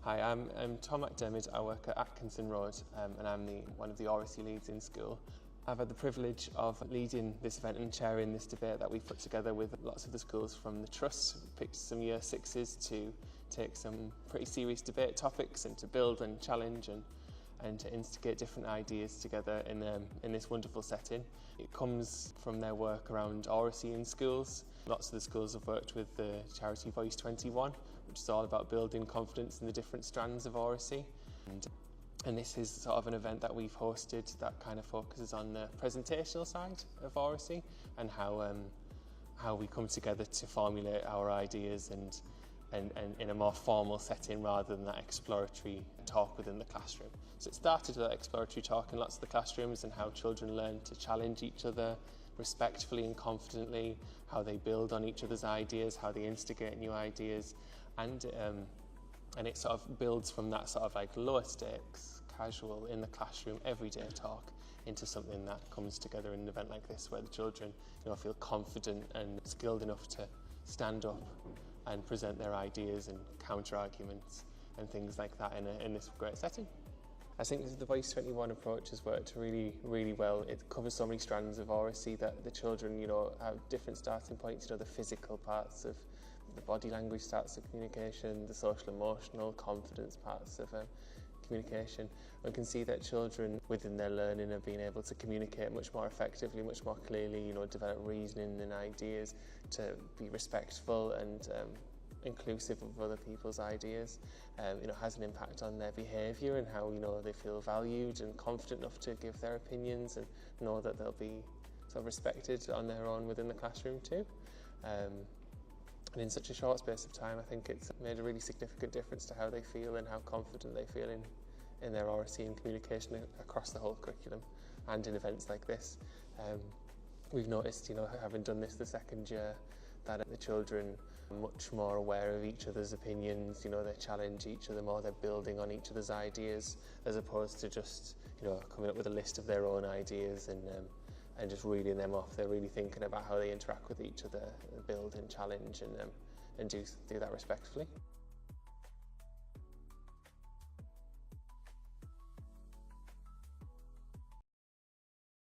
Hi, I'm Tom MacDermid. I work at Atkinson Road and I'm one of the oracy leads in school. I've had the privilege of leading this event and chairing this debate that we've put together with lots of the schools from the Trust. We've picked some Year 6s to take some pretty serious debate topics and to build and challenge and to instigate different ideas together in this wonderful setting. It comes from their work around oracy in schools. Lots of the schools have worked with the charity Voice 21, which is all about building confidence in the different strands of oracy. And this is sort of an event that we've hosted that kind of focuses on the presentational side of oracy and how we come together to formulate our ideas and in a more formal setting rather than that exploratory talk within the classroom. So it started with that exploratory talk in lots of the classrooms and how children learn to challenge each other respectfully and confidently, how they build on each other's ideas, how they instigate new ideas, and it sort of builds from that sort of like lower stakes, casual, in the classroom, everyday talk into something that comes together in an event like this where the children feel confident and skilled enough to stand up and present their ideas and counter arguments and things like that in this great setting. I think the Voice 21 approach has worked really, really well. It covers so many strands of oracy that the children, have different starting points. The physical parts of the body language parts of communication, the social emotional confidence parts of communication. We can see that children within their learning are being able to communicate much more effectively, much more clearly, develop reasoning and ideas, to be respectful and inclusive of other people's ideas. Has an impact on their behaviour and how they feel valued and confident enough to give their opinions and know that they'll be sort of respected on their own within the classroom too. And in such a short space of time, I think it's made a really significant difference to how they feel and how confident they feel in their oracy and communication across the whole curriculum and in events like this. We've noticed, having done this the second year, that the children are much more aware of each other's opinions, they challenge each other more, they're building on each other's ideas as opposed to just, coming up with a list of their own ideas and just reading them off. They're really thinking about how they interact with each other, build and challenge and do that respectfully.